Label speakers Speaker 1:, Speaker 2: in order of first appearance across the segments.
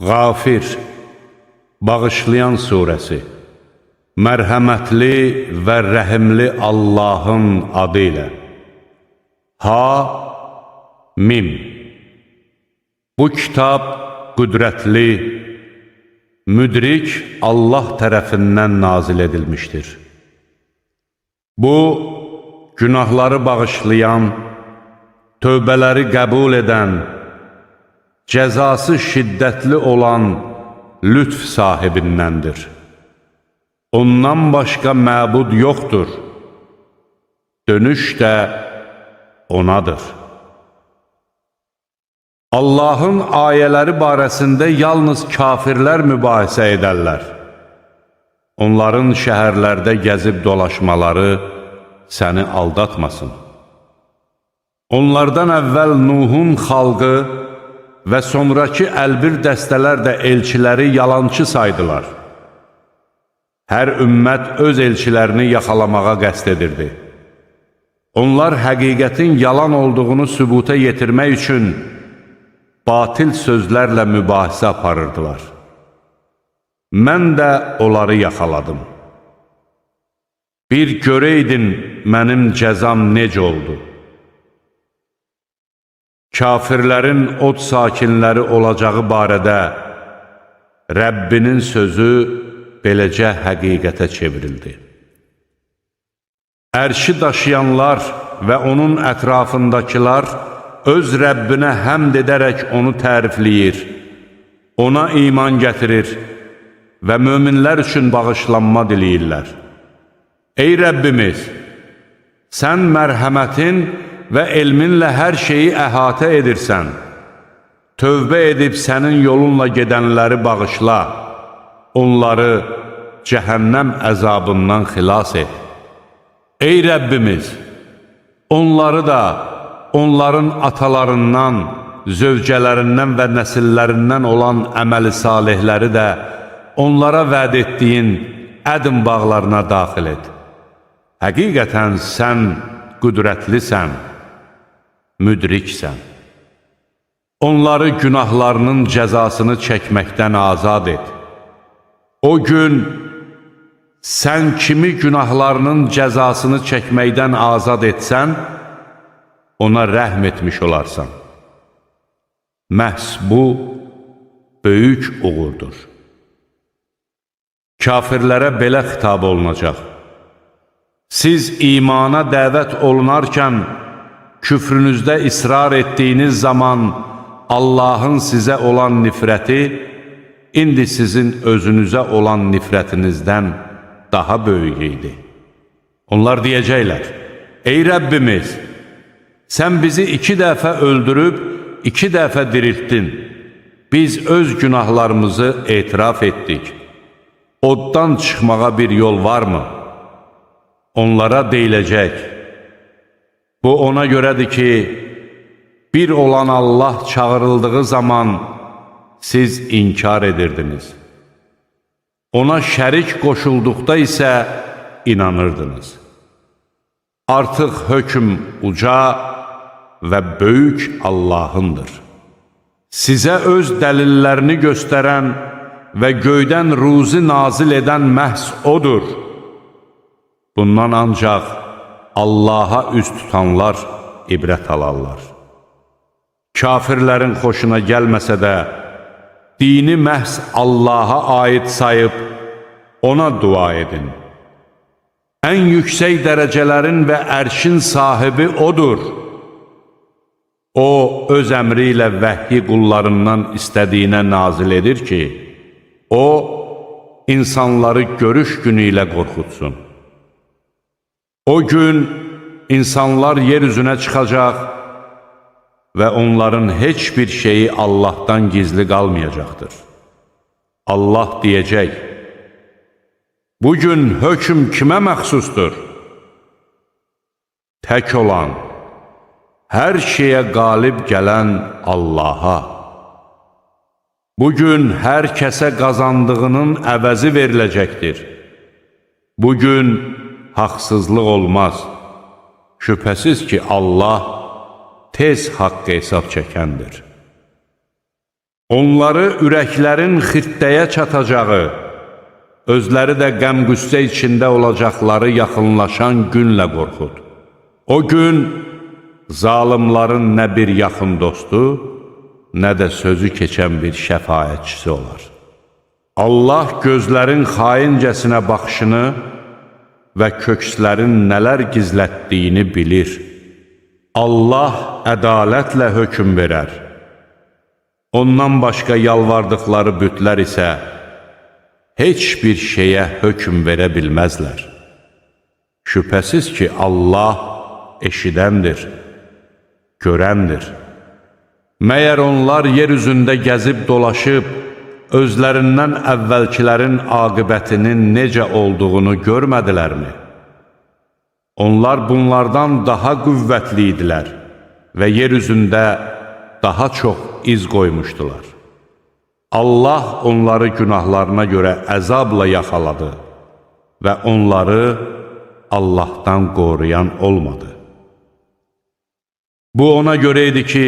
Speaker 1: Qafir, Bağışlayan surəsi. Mərhəmətli və rəhimli Allahın adı ilə. Ha-Mim. Bu kitab qüdrətli, müdrik Allah tərəfindən nazil edilmişdir. Bu, günahları bağışlayan, tövbələri qəbul edən, cəzası şiddətli olan lütf sahibindəndir. Ondan başqa məbud yoxdur. Dönüş də onadır. Allahın ayələri barəsində yalnız kafirlər mübahisə edərlər. Onların şəhərlərdə gəzib dolaşmaları səni aldatmasın. Onlardan əvvəl Nuhun xalqı və sonraki əlbir dəstələr də elçiləri yalançı saydılar. Hər ümmət öz elçilərini yaxalamağa qəsd edirdi. Onlar həqiqətin yalan olduğunu sübuta yetirmək üçün batil sözlərlə mübahisə aparırdılar. Mən də onları yaxaladım. Bir görəydin mənim cəzam necə oldu. Kafirlərin od sakinləri olacağı barədə Rəbbinin sözü beləcə həqiqətə çevrildi. Ərşi daşıyanlar və onun ətrafındakılar öz Rəbbinə həmd edərək onu tərifləyir, ona iman gətirir və möminlər üçün bağışlanma diləyirlər. Ey Rəbbimiz, sən mərhəmətin və elminlə hər şeyi əhatə edirsən. Tövbə edib sənin yolunla gedənləri bağışla, onları cəhənnəm əzabından xilas et. Ey Rəbbimiz, onları da, onların atalarından, zövcələrindən və nəsillərindən olan əməli salihləri də onlara vəd etdiyin ədm bağlarına daxil et. Həqiqətən sən qüdrətlisən, müdriksən. Onları günahlarının cəzasını çəkməkdən azad et. O gün sən kimi günahlarının cəzasını çəkməkdən azad etsən, ona rəhm etmiş olarsan. Məhz bu, böyük uğurdur. Kafirlərə belə xitab olunacaq. Siz imana dəvət olunarkən, küfrünüzdə israr etdiyiniz zaman Allahın sizə olan nifrəti, indi sizin özünüzə olan nifrətinizdən daha böyük idi. Onlar deyəcəklər, ey Rəbbimiz, sən bizi 2 dəfə öldürüb, 2 dəfə diriltdin. Biz öz günahlarımızı etiraf etdik. Oddan çıxmağa bir yol varmı? Onlara deyiləcək, bu ona görədir ki, bir olan Allah çağırıldığı zaman siz inkar edirdiniz. Ona şərik qoşulduqda isə inanırdınız. Artıq hökm uca və böyük Allahındır. Sizə öz dəlillərini göstərən və göydən ruzi nazil edən məhz odur. Bundan ancaq Allaha üz tutanlar ibrət alarlar. Kafirlərin xoşuna gəlməsə də, dini məhz Allaha aid sayıb, ona dua edin. Ən yüksək dərəcələrin və ərşin sahibi odur. O, öz əmri ilə vəhyi qullarından istədiyinə nazil edir ki, o, insanları görüş günü ilə qorxutsun. O gün insanlar yer üzünə çıxacaq və onların heç bir şeyi Allahdan gizli qalmayacaqdır. Allah deyəcək, bugün hökm kimə məxsusdur? Tək olan, hər şeyə qalib gələn Allaha. Bugün hər kəsə qazandığının əvəzi veriləcəkdir. Bugün haqsızlıq olmaz. Şübhəsiz ki, Allah tez haqq hesab çəkəndir. Onları ürəklərin xirtdəyə çatacağı, özləri də qəm-qüssə içində olacaqları yaxınlaşan günlə qorxud. O gün zalimların nə bir yaxın dostu, nə də sözü keçən bir şəfaətçisi olar. Allah gözlərin xaincəsinə baxışını və kökslərin nələr gizlətdiyini bilir. Allah ədalətlə hökm verər. Ondan başqa yalvardıqları bütlər isə heç bir şeyə hökm verə bilməzlər. Şübhəsiz ki, Allah eşidəndir, görəndir. Məyər onlar yer üzündə gəzib dolaşıb, özlərindən əvvəlkilərin aqibətinin necə olduğunu görmədilərmi? Onlar bunlardan daha qüvvətli idilər və yer üzündə daha çox iz qoymuşdular. Allah onları günahlarına görə əzabla yaxaladı və onları Allahdan qoruyan olmadı. Bu ona görə idi ki,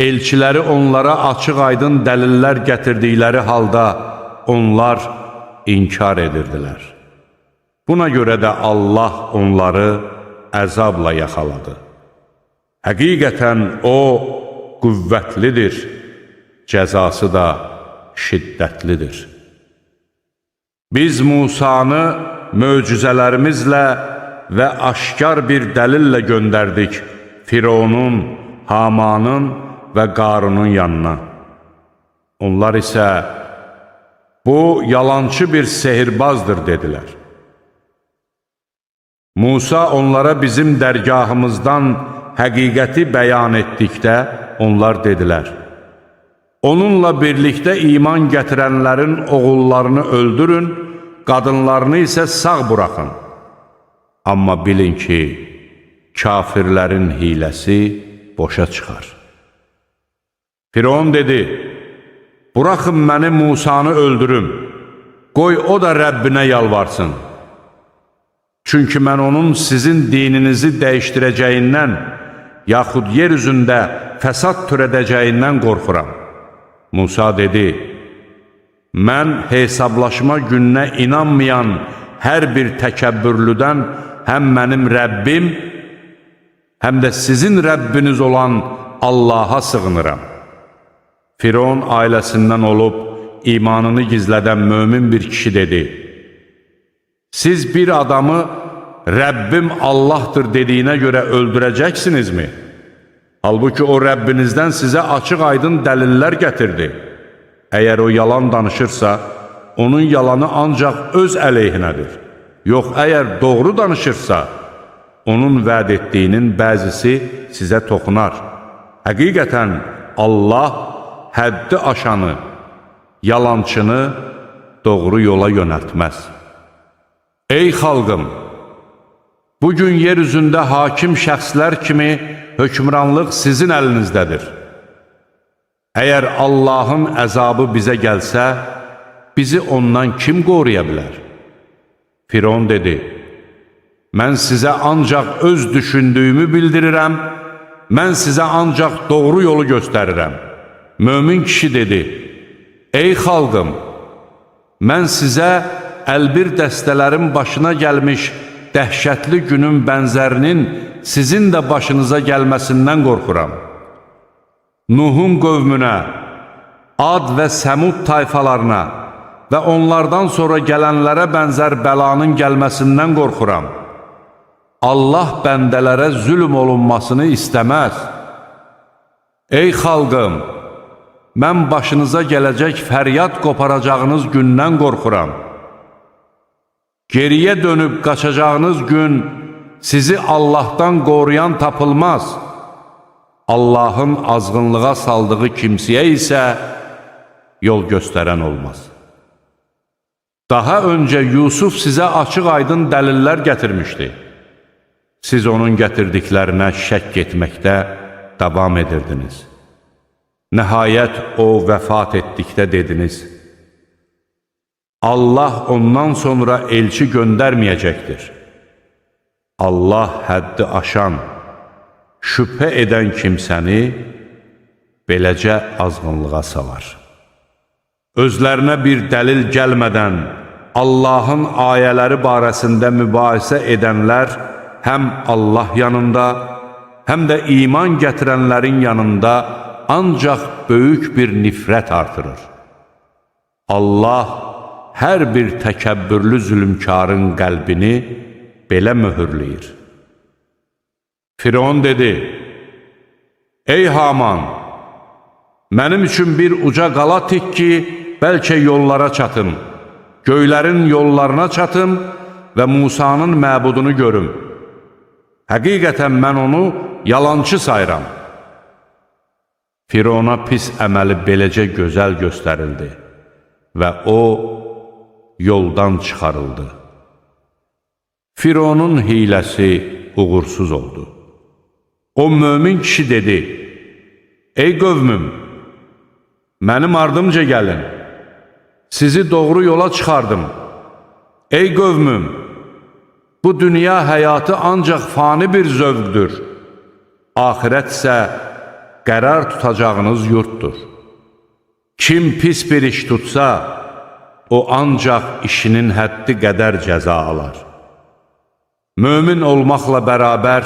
Speaker 1: elçiləri onlara açıq-aydın dəlillər gətirdikləri halda onlar inkar edirdilər. Buna görə də Allah onları əzabla yaxaladı. Həqiqətən O qüvvətlidir, cəzası da şiddətlidir. Biz Musanı möcüzələrimizlə və aşkar bir dəlillə göndərdik Fironun, Hamanın və Qarunun yanına. Onlar isə bu yalançı bir sehirbazdır dedilər. Musa onlara bizim dərgahımızdan həqiqəti bəyan etdikdə onlar dedilər: onunla birlikdə iman gətirənlərin oğullarını öldürün, qadınlarını isə sağ buraxın. Amma bilin ki, kafirlərin hiləsi boşa çıxar. Firon dedi: buraxın məni Musanı öldürüm, qoy o da Rəbbinə yalvarsın. Çünki mən onun sizin dininizi dəyişdirəcəyindən, yaxud yer üzündə fəsad törədəcəyindən qorxuram. Musa dedi: mən hesablaşma gününə inanmayan hər bir təkəbbürlüdən həm mənim Rəbbim, həm də sizin Rəbbiniz olan Allaha sığınıram. Firon ailəsindən olub imanını gizlədən mömin bir kişi dedi: siz bir adamı Rəbbim Allahdır dediyinə görə öldürəcəksinizmi? Halbuki o Rəbbinizdən sizə açıq-aydın dəlillər gətirdi. Əgər o yalan danışırsa, onun yalanı ancaq öz əleyhinədir. Yox, əgər doğru danışırsa, onun vəd etdiyinin bəzisi sizə toxunar. Həqiqətən Allah həddi aşanı, yalançını doğru yola yönəltməz. Ey xalqım! Bugün yer üzündə hakim şəxslər kimi hökmranlıq sizin əlinizdədir. Əgər Allahın əzabı bizə gəlsə, bizi ondan kim qoruya bilər? Firon dedi: mən sizə ancaq öz düşündüyümü bildirirəm, mən sizə ancaq doğru yolu göstərirəm. Mömin kişi dedi: ey xalqım, mən sizə əlbir dəstələrin başına gəlmiş dəhşətli günün bənzərinin sizin də başınıza gəlməsindən qorxuram. Nuhun qövmünə, Ad və Səmud tayfalarına və onlardan sonra gələnlərə bənzər bəlanın gəlməsindən qorxuram. Allah bəndələrə zülm olunmasını istəməz. Ey xalqım, mən başınıza gələcək fəryad qoparacağınız gündən qorxuram. Geriyə dönüb qaçacağınız gün sizi Allahdan qoruyan tapılmaz. Allahın azğınlığa saldığı kimsəyə isə yol göstərən olmaz. Daha öncə Yusuf sizə açıq-aydın dəlillər gətirmişdi. Siz onun gətirdiklərinə şəkk etməkdə davam edirdiniz. Nəhayət o vəfat etdikdə dediniz: Allah ondan sonra elçi göndərməyəcəkdir. Allah həddi aşan, şübhə edən kimsəni beləcə azğınlığa salar. Özlərinə bir dəlil gəlmədən Allahın ayələri barəsində mübahisə edənlər həm Allah yanında, həm də iman gətirənlərin yanında ancaq böyük bir nifrət artırır. Allah hər bir təkəbbürlü zülmkarın qəlbini belə möhürləyir. Firon dedi: Ey Haman, mənim üçün bir uca qala tik ki, bəlkə yollara çatım, göylərin yollarına çatım və Musanın məbudunu görüm. Həqiqətən mən onu yalançı sayıram. Firona pis əməli beləcə gözəl göstərildi və o yoldan çıxarıldı. Fironun hiləsi uğursuz oldu. O mömin kişi dedi: Ey qövmüm, mənim ardımca gəlin, sizi doğru yola çıxardım. Ey qövmüm, bu dünya həyatı ancaq fani bir zövqdür. Axirət isə qərar tutacağınız yurtdur. Kim pis bir iş tutsa, o ancaq işinin həddi qədər cəza alar. Mömin olmaqla bərabər,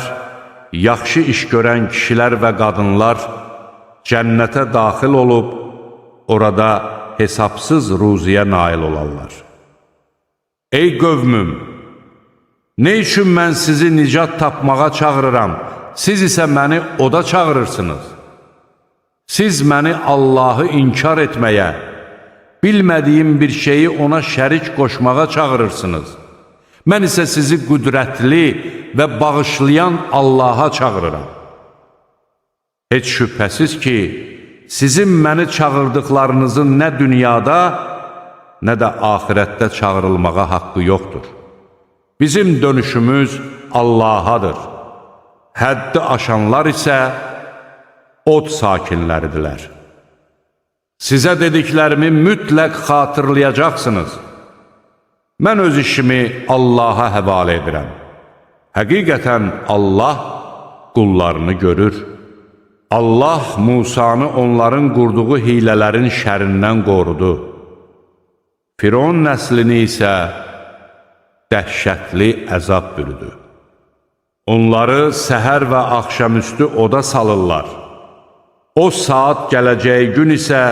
Speaker 1: yaxşı iş görən kişilər və qadınlar cənnətə daxil olub, orada hesabsız ruziyə nail olarlar. Ey qövmüm, nə üçün mən sizi nicat tapmağa çağırıram, siz isə məni oda çağırırsınız? Siz məni Allahı inkar etməyə, bilmədiyim bir şeyi ona şərik qoşmağa çağırırsınız. Mən isə sizi qüdrətli və bağışlayan Allaha çağırıram. Heç şübhəsiz ki, sizin məni çağırdıqlarınızın nə dünyada, nə də axirətdə çağırılmağa haqqı yoxdur. Bizim dönüşümüz Allahadır. Həddi aşanlar isə od sakinləridirlər. Sizə dediklərimi mütləq xatırlayacaqsınız. Mən öz işimi Allaha həvalə edirəm. Həqiqətən Allah qullarını görür. Allah Musanı onların qurduğu hilələrin şərindən qorudu. Firon nəslini isə dəhşətli əzab bürüdü. Onları səhər və axşamüstü oda salırlar. O saat gələcəyi gün isə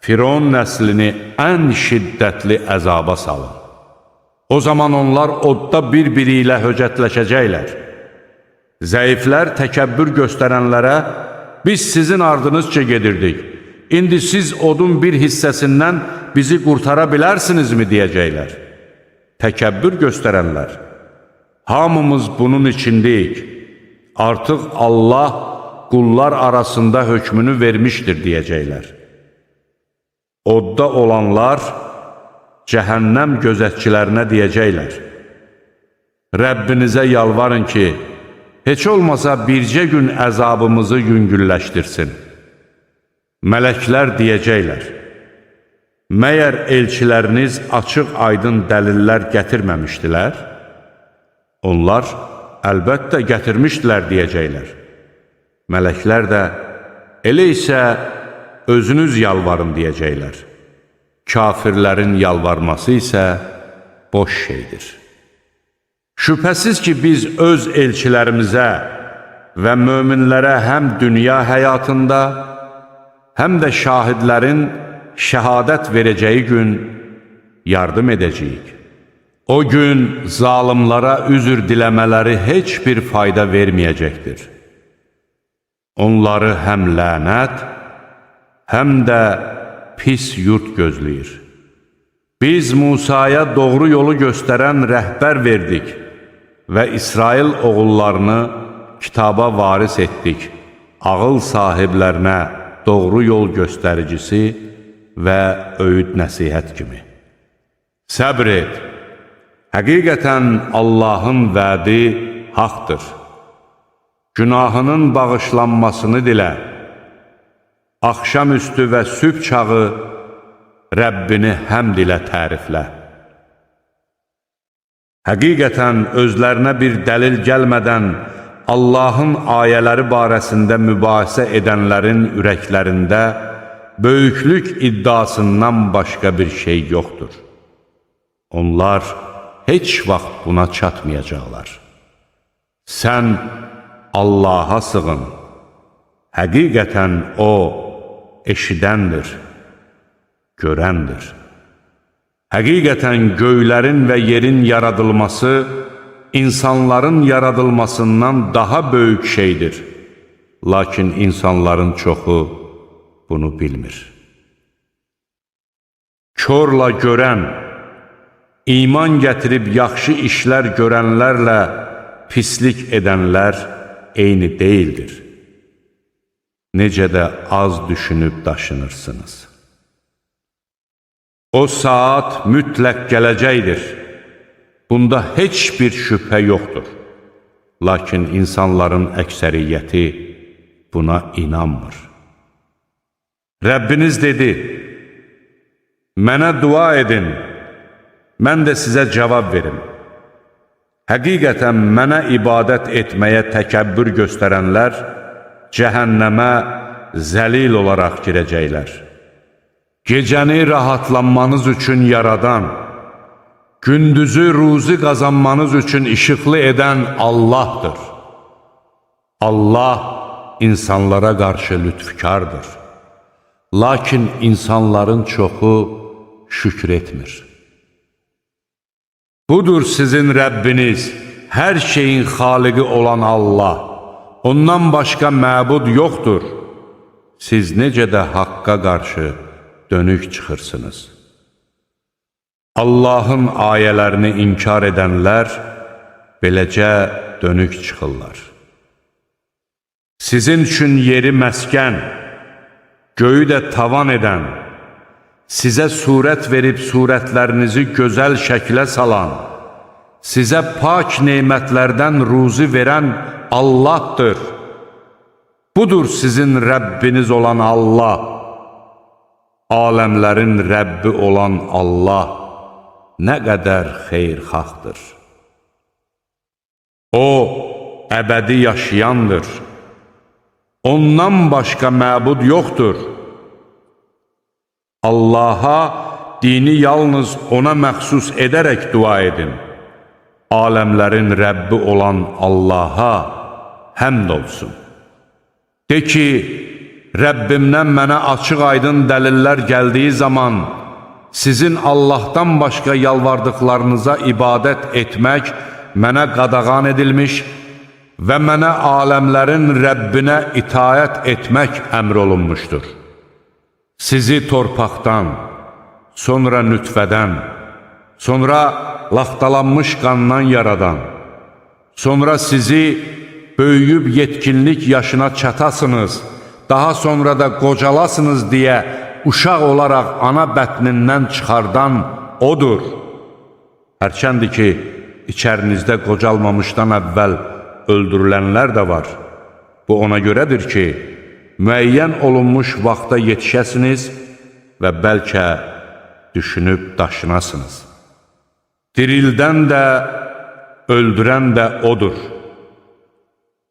Speaker 1: Firon nəslini ən şiddətli əzaba salın. O zaman onlar odda bir-biri ilə höcətləşəcəklər. Zəiflər təkəbbür göstərənlərə, biz sizin ardınızca gedirdik, indi siz odun bir hissəsindən bizi qurtara bilərsinizmi deyəcəklər. Təkəbbür göstərənlər, hamımız bunun içindəyik, artıq Allah qullar arasında hökmünü vermişdir deyəcəklər. Odda olanlar cəhənnəm gözətçilərinə deyəcəklər: Rəbbinizə yalvarın ki, heç olmasa bircə gün əzabımızı yüngülləşdirsin. Mələklər deyəcəklər: Məyər elçiləriniz açıq-aydın dəlillər gətirməmişdilər? Onlar, əlbəttə gətirmişdilər deyəcəklər. Mələklər də, elə isə özünüz yalvarın deyəcəklər. Kafirlərin yalvarması isə boş şeydir. Şübhəsiz ki, biz öz elçilərimizə və möminlərə həm dünya həyatında, həm də şahidlərin şəhadət verəcəyi gün yardım edəcəyik. O gün zalimlara üzr diləmələri heç bir fayda verməyəcəkdir. Onları həm lənət, həm də pis yurt gözləyir. Biz Musaya doğru yolu göstərən rəhbər verdik və İsrail oğullarını kitaba varis etdik, ağıl sahiblərinə doğru yol göstəricisi və öyüd nəsihət kimi. Səbr et, həqiqətən Allahın vədi haqdır. Günahının bağışlanmasını dilə, axşamüstü və sübh çağı Rəbbini həmd ilə təriflə. Həqiqətən özlərinə bir dəlil gəlmədən Allahın ayələri barəsində mübahisə edənlərin ürəklərində böyüklük iddiasından başqa bir şey yoxdur. Onlar heç vaxt buna çatmayacaqlar. Sən Allaha sığın. Həqiqətən O eşidəndir, görəndir. Həqiqətən göylərin və yerin yaradılması insanların yaradılmasından daha böyük şeydir. Lakin insanların çoxu bunu bilmir. Körla görən, iman gətirib yaxşı işlər görənlərlə pislik edənlər eyni deyildir. Necə də az düşünüb daşınırsınız. O saat mütləq gələcəkdir. Bunda heç bir şübhə yoxdur. Lakin insanların əksəriyyəti buna inanmır. Rəbbiniz dedi, mənə dua edin, mən də sizə cavab verim. Həqiqətən mənə ibadət etməyə təkəbbür göstərənlər cəhənnəmə zəlil olaraq girəcəklər. Gecəni rahatlanmanız üçün yaradan, gündüzü ruzi qazanmanız üçün işıqlı edən Allahdır. Allah insanlara qarşı lütfkardır. Lakin insanların çoxu şükür etmir. Budur sizin Rəbbiniz, hər şeyin xaliqi olan Allah. Ondan başqa məbud yoxdur. Siz necə də haqqa qarşı dönük çıxırsınız. Allahın ayələrini inkar edənlər beləcə dönük çıxırlar. Sizin üçün yeri məskən, göyü də tavan edən, sizə surət verib surətlərinizi gözəl şəklə salan, sizə pak nemətlərdən ruzi verən Allahdır. Budur sizin Rəbbiniz olan Allah. Aləmlərin Rəbbi olan Allah nə qədər xeyirxahdır. O, əbədi yaşayandır. Ondan başqa məbud yoxdur. Allaha dini yalnız ona məxsus edərək dua edin. Aləmlərin Rəbbi olan Allaha həmd olsun. De ki, Rəbbimdən mənə açıq-aydın dəlillər gəldiyi zaman sizin Allahdan başqa yalvardıqlarınıza ibadət etmək mənə qadağan edilmiş və mənə aləmlərin Rəbbinə itaət etmək əmr olunmuşdur. Sizi torpaqdan, sonra nütfədən, sonra laxtalanmış qandan yaradan, sonra sizi böyüyüb yetkinlik yaşına çatasınız, daha sonra da qocalasınız deyə uşaq olaraq ana bətnindən çıxardan O'dur. Hərçəndir ki, içərinizdə qocalmamışdan əvvəl öldürülənlər də var. Bu ona görədir ki, müəyyən olunmuş vaxta yetişəsiniz və bəlkə düşünüb daşınasınız. Dirildən də, öldürən də O'dur.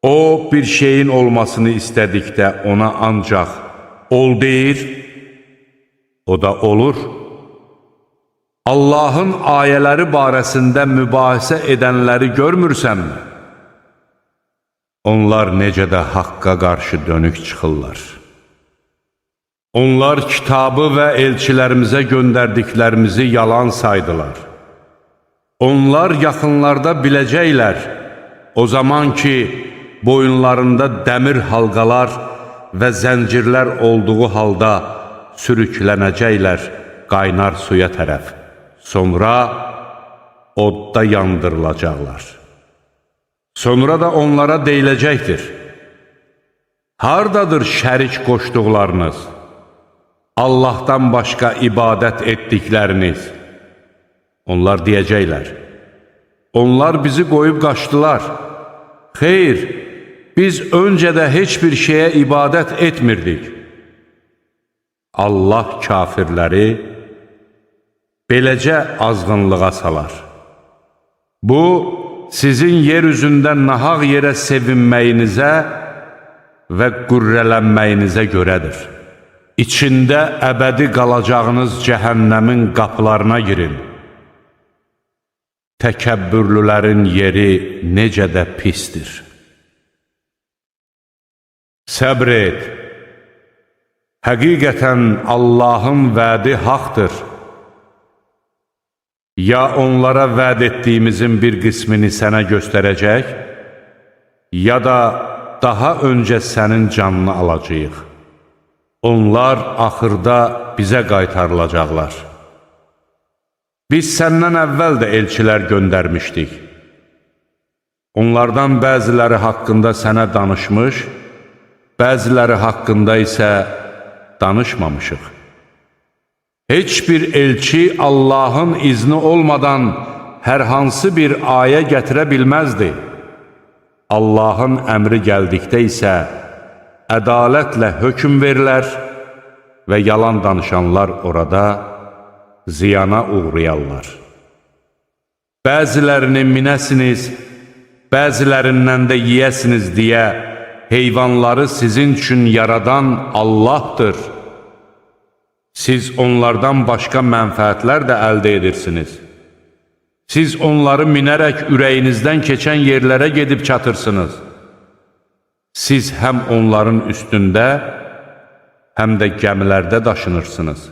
Speaker 1: O, bir şeyin olmasını istədikdə ona ancaq ol deyir, o da olur. Allahın ayələri barəsində mübahisə edənləri görmürsənmi? Onlar necə də haqqa qarşı dönük çıxırlar. Onlar kitabı və elçilərimizə göndərdiklərimizi yalan saydılar. Onlar yaxınlarda biləcəklər, o zaman ki, boyunlarında dəmir halqalar və zəncirlər olduğu halda sürüklənəcəklər qaynar suya tərəf. Sonra odda yandırılacaqlar. Sonra da onlara deyiləcəkdir: hardadır şərik qoşduqlarınız, Allahdan başqa ibadət etdikləriniz? Onlar deyəcəklər: onlar bizi qoyub qaçdılar. Xeyr, biz öncə də heç bir şeyə ibadət etmirdik. Allah kafirləri beləcə azğınlığa salar. Bu, sizin yeryüzündə nahaq yerə sevinməyinizə və qürrələnməyinizə görədir. İçində əbədi qalacağınız cəhənnəmin qapılarına girin. Təkəbbürlülərin yeri necə də pisdir. Səbr et. Həqiqətən Allahın vədi haqdır. Ya onlara vəd etdiyimizin bir qismini sənə göstərəcək, ya da daha öncə sənin canını alacağıq. Onlar axırda bizə qaytarılacaqlar. Biz səndən əvvəl də elçilər göndərmişdik. Onlardan bəziləri haqqında sənə danışmış, bəziləri haqqında isə danışmamışıq. Heç bir elçi Allahın izni olmadan hər hansı bir ayə gətirə bilməzdi. Allahın əmri gəldikdə isə ədalətlə hökm verilər və yalan danışanlar orada ziyana uğrayarlar. Bəzilərini minəsiniz, bəzilərindən də yiyəsiniz deyə heyvanları sizin üçün yaradan Allahdır. Siz onlardan başqa mənfəətlər də əldə edirsiniz. Siz onları minərək ürəyinizdən keçən yerlərə gedib çatırsınız. Siz həm onların üstündə, həm də gəmilərdə daşınırsınız.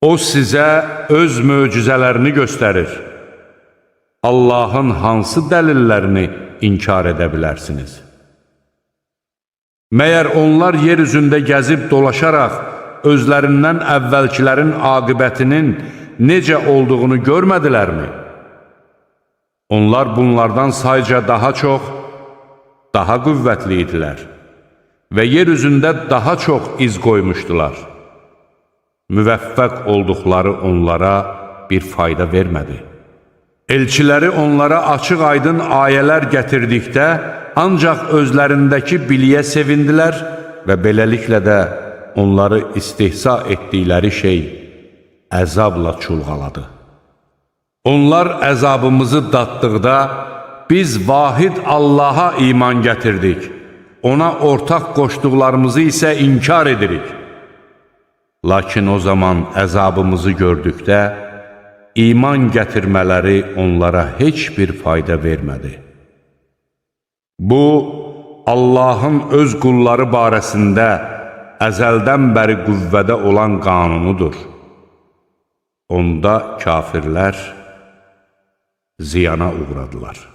Speaker 1: O sizə öz möcüzələrini göstərir. Allahın hansı dəlillərini inkar edə bilərsiniz? Məyər onlar yer üzündə gəzib dolaşaraq özlərindən əvvəlkilərin aqibətinin necə olduğunu görmədilərmi? Onlar bunlardan sayca daha çox, daha qüvvətli idilər və yer üzündə daha çox iz qoymuşdular. Müvəffəq olduqları onlara bir fayda vermədi. Elçiləri onlara açıq-aydın ayələr gətirdikdə ancaq özlərindəki biliyə sevindilər və beləliklə də onları istihza etdikləri şey əzabla çulğaladı. Onlar əzabımızı daddıqda biz vahid Allaha iman gətirdik, ona ortaq qoşduqlarımızı isə inkar edirik. Lakin o zaman əzabımızı gördükdə iman gətirmələri onlara heç bir fayda vermədi. Bu, Allahın öz qulları barəsində əzəldən bəri qüvvədə olan qanunudur. Onda kafirlər ziyana uğradılar.